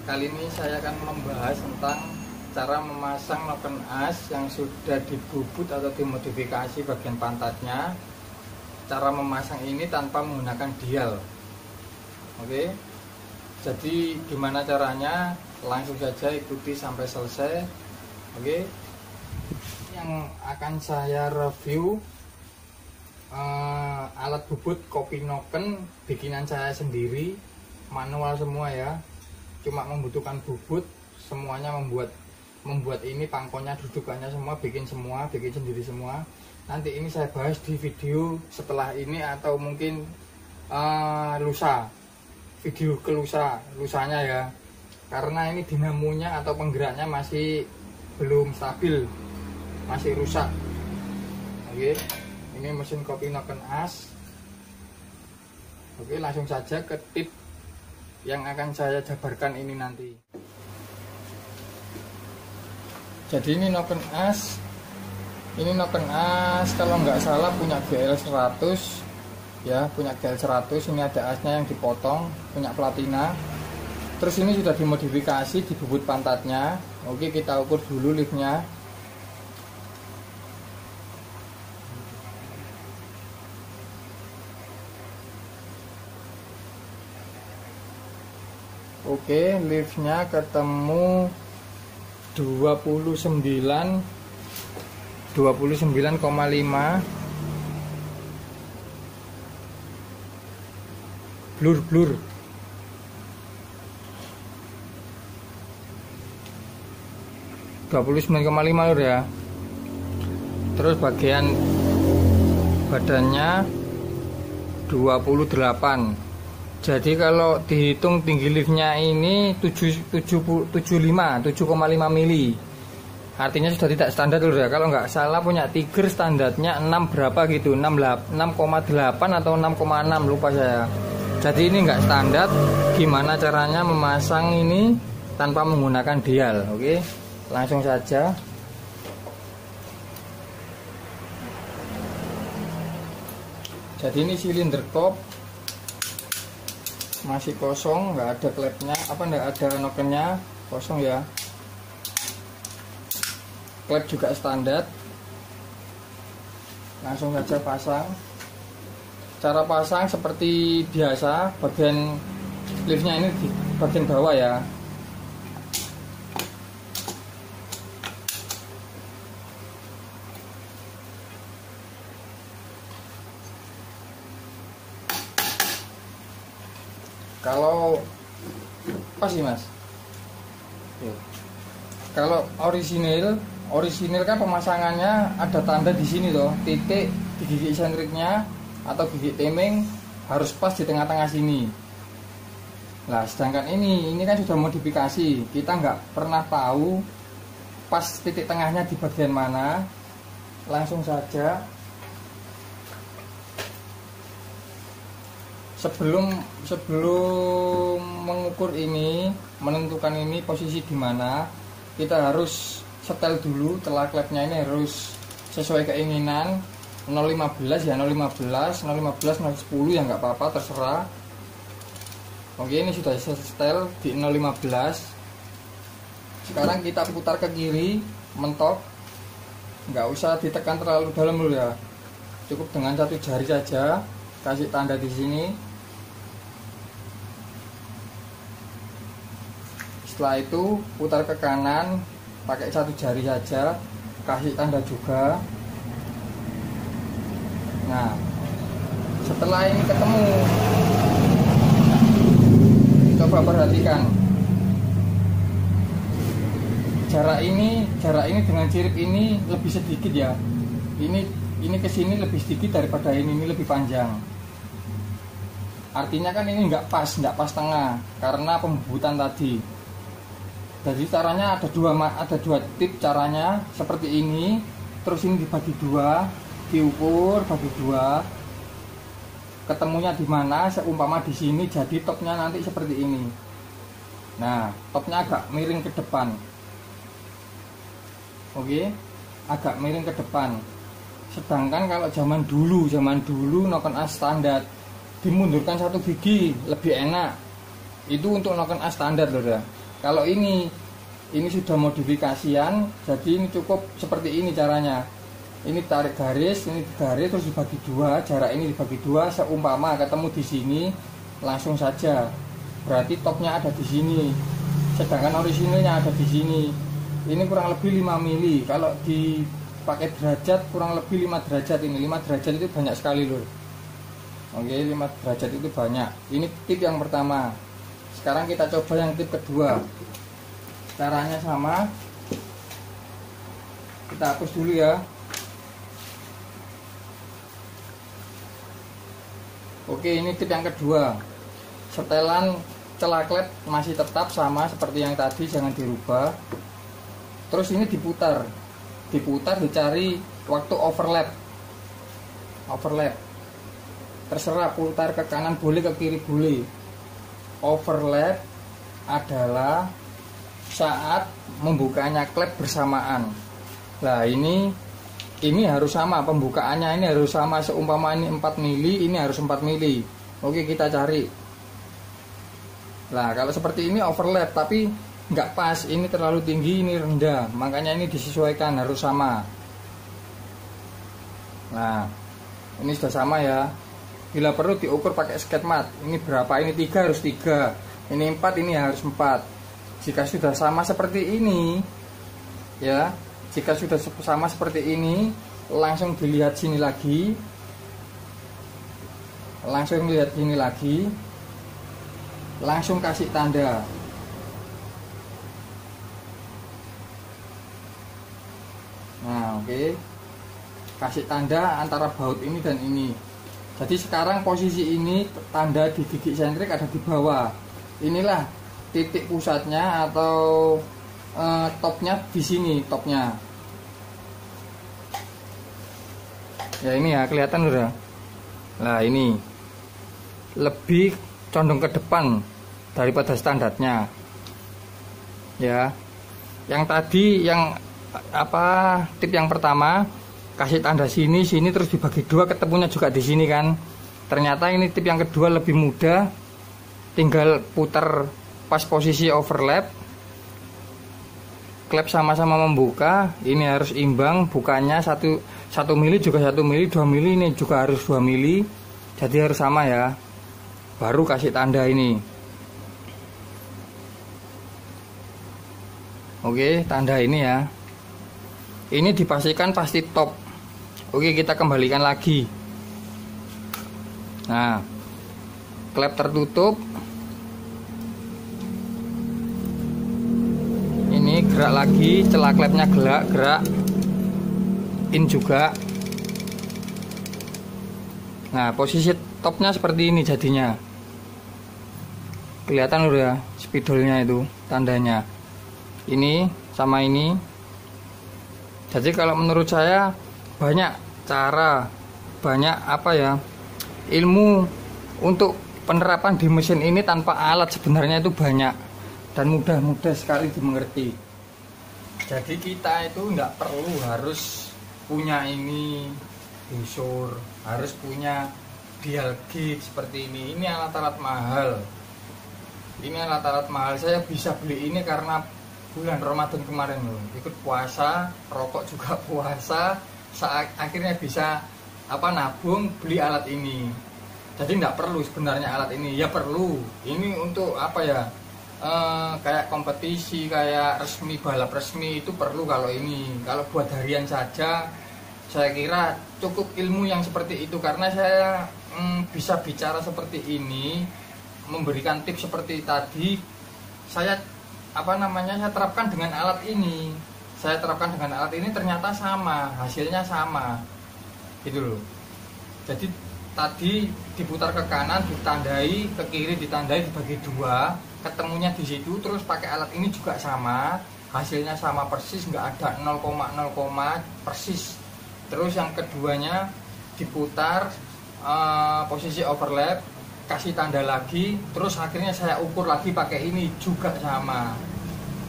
Kali ini saya akan membahas tentang cara memasang noken as yang sudah dibubut atau dimodifikasi bagian pantatnya. Cara memasang ini tanpa menggunakan dial. Oke. Jadi gimana caranya? Langsung saja ikuti sampai selesai. Oke. Yang akan saya review alat bubut kopi noken bikinan saya sendiri, manual semua ya. Cuma membutuhkan bubut, semuanya membuat ini pangkonya, dudukannya semua bikin sendiri semua. Nanti ini saya bahas di video setelah ini atau mungkin lusa, video ke lusanya ya, karena ini dinamonya atau penggeraknya masih belum stabil, masih rusak. Oke, ini mesin kopi noken as. Oke, langsung saja ke tip yang akan saya jabarkan ini nanti. Jadi ini noken as, kalau nggak salah punya GL 100 ya, punya GL 100. Ini ada asnya yang dipotong, punya platina. Terus ini sudah dimodifikasi di bubut pantatnya. Oke, kita ukur dulu liftnya. Oke, liftnya ketemu 29,5 blur 29,5 lur ya. Terus bagian badannya 28. Jadi kalau dihitung tinggi liftnya ini 7,5 mili. Artinya sudah tidak standar dulu ya. Kalau nggak salah punya Tiger standarnya 6 berapa gitu, 6,8 atau 6,6 lupa saya. Jadi ini nggak standar. Gimana caranya memasang ini tanpa menggunakan dial? Oke, langsung saja. Jadi ini silinder top masih kosong, nggak ada klepnya, nggak ada nokennya, kosong ya. Klep juga standar. Langsung saja pasang. Cara pasang seperti biasa, bagian liftnya ini di bagian bawah ya. Kalau pas sih mas. Kalau orisinil kan pemasangannya ada tanda di sini loh, titik di gigi sentriknya atau gigi temeng harus pas di tengah-tengah sini. Nah, sedangkan ini kan sudah modifikasi, kita nggak pernah tahu pas titik tengahnya di bagian mana. Langsung saja. Sebelum mengukur ini, menentukan ini posisi di mana, kita harus setel dulu. Telah klepnya ini harus sesuai keinginan. 0,15 ya, 0,15, 010 ya nggak apa-apa, terserah. Oke, ini sudah saya setel di 0,15. Sekarang kita putar ke kiri, mentok. Nggak usah ditekan terlalu dalam dulu ya. Cukup dengan satu jari saja, kasih tanda di sini. Setelah itu putar ke kanan, pakai satu jari saja, kasih tanda juga. Nah, setelah ini ketemu, coba perhatikan jarak ini dengan sirip ini lebih sedikit ya. Ini ke sini lebih sedikit daripada ini lebih panjang. Artinya kan ini nggak pas tengah karena pembubutan tadi. Jadi caranya ada dua tip caranya seperti ini. Terus ini dibagi dua, diukur bagi dua. Ketemunya di mana? Seumpama di sini, jadi topnya nanti seperti ini. Nah, topnya agak miring ke depan. Oke, agak miring ke depan. Sedangkan kalau zaman dulu noken as standar dimundurkan satu gigi lebih enak. Itu untuk noken as standar loh ya. Kalau ini sudah modifikasian, jadi ini cukup seperti ini caranya. Ini tarik garis, ini garis terus dibagi dua, jarak ini dibagi dua, seumpama ketemu di sini langsung saja. Berarti topnya ada di sini, sedangkan orisinilnya ada di sini. Ini kurang lebih 5 mili. Kalau dipakai derajat kurang lebih 5 derajat. Ini 5 derajat itu banyak sekali loh. Oke, 5 derajat itu banyak. Ini tip yang pertama. Sekarang kita coba yang tip kedua. Caranya sama. Kita hapus dulu ya. Oke, ini tip yang kedua. Setelan celah klep masih tetap sama seperti yang tadi, jangan dirubah. Terus ini diputar, dicari waktu overlap. Terserah, putar ke kanan boleh, ke kiri boleh. Overlap adalah saat membukanya klep bersamaan. Nah ini harus sama, pembukaannya ini harus sama. Seumpama ini 4 mili, ini harus 4 mili. Oke, kita cari. Nah kalau seperti ini overlap, tapi nggak pas, ini terlalu tinggi, ini rendah, makanya ini disesuaikan, harus sama. Nah ini sudah sama ya. Bila perlu diukur pakai sketmat. Ini berapa, ini 3 harus 3, ini 4, ini harus 4. Jika sudah sama seperti ini ya, jika sudah sama seperti ini, langsung dilihat sini lagi, langsung lihat sini lagi, langsung kasih tanda. Nah oke, kasih tanda antara baut ini dan ini. Jadi sekarang posisi ini tanda di gigi sentrik ada di bawah. Inilah titik pusatnya atau topnya di sini, topnya. Ya ini ya, kelihatan udah. Nah ini lebih condong ke depan daripada standarnya. Ya. Yang tadi yang tip yang pertama, kasih tanda sini terus dibagi dua, ketemunya juga di sini kan. Ternyata ini tip yang kedua lebih mudah, tinggal putar pas posisi overlap, klep sama-sama membuka. Ini harus imbang, bukannya 1 mili juga 1 mili, 2 mili ini juga harus 2 mili, jadi harus sama ya. Baru kasih tanda ini. Oke, tanda ini ya. Ini dipastikan pasti top. Oke, kita kembalikan lagi. Nah, klep tertutup. Ini gerak lagi, celah klepnya gerak in juga. Nah, posisi topnya seperti ini jadinya. Kelihatan udah spidolnya itu tandanya. Ini sama ini. Jadi kalau menurut saya banyak cara, banyak ilmu untuk penerapan di mesin ini tanpa alat sebenarnya itu banyak dan mudah sekali dimengerti. Jadi kita itu nggak perlu harus punya ini busur, harus punya dial gig seperti ini. Ini alat-alat mahal. Saya bisa beli ini karena bulan Ramadan kemarin loh, ikut puasa, rokok juga puasa, akhirnya bisa nabung beli alat ini. Jadi nggak perlu sebenarnya alat ini. Ya perlu, ini untuk kayak kompetisi, kayak resmi, balap resmi itu perlu. Kalau ini, kalau buat harian saja saya kira cukup ilmu yang seperti itu, karena saya bisa bicara seperti ini, memberikan tips seperti tadi. Saya saya terapkan dengan alat ini. Ternyata sama, hasilnya sama. Gitu loh. Jadi tadi diputar ke kanan, ditandai, ke kiri ditandai, dibagi dua, ketemunya di situ, terus pakai alat ini juga sama, hasilnya sama persis, nggak ada 0,0 persis. Terus yang keduanya diputar posisi overlap, kasih tanda lagi, terus akhirnya saya ukur lagi pakai ini juga sama.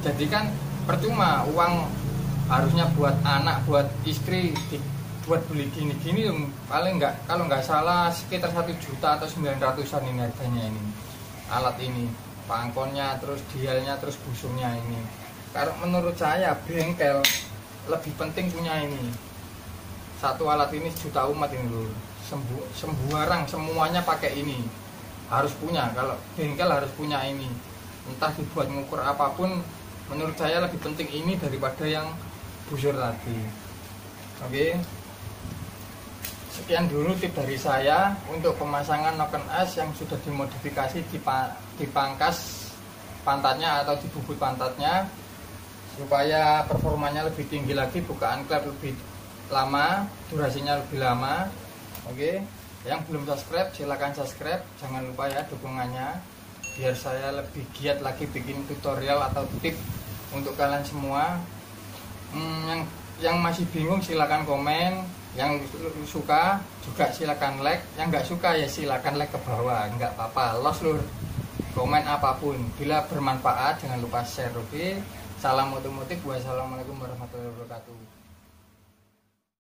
Jadi kan percuma uang harusnya buat anak, buat istri, buat beli gini-gini paling nggak, kalau nggak salah sekitar 1 juta atau 900-an ini harganya ini alat ini. pangkonnya, terus dialnya, terus busungnya ini. Karena menurut saya bengkel lebih penting punya ini. Satu alat ini juta umat ini loh. Sembarang semuanya pakai ini. Harus punya, kalau bengkel harus punya ini. Entah dibuat ngukur apapun, menurut saya lebih penting ini daripada yang busur tadi. Oke. Sekian dulu tip dari saya untuk pemasangan noken as yang sudah dimodifikasi dipangkas pantatnya atau dibubut pantatnya supaya performanya lebih tinggi lagi, bukaan klep lebih lama, durasinya lebih lama. Oke, yang belum subscribe silahkan subscribe, jangan lupa ya dukungannya biar saya lebih giat lagi bikin tutorial atau tip untuk kalian semua. Yang masih bingung silahkan komen, yang suka juga silahkan like, yang nggak suka ya silahkan like ke bawah, nggak apa-apa, los lur, komen apapun. Bila bermanfaat jangan lupa share. Oke, salam otomotif, wassalamualaikum warahmatullahi wabarakatuh.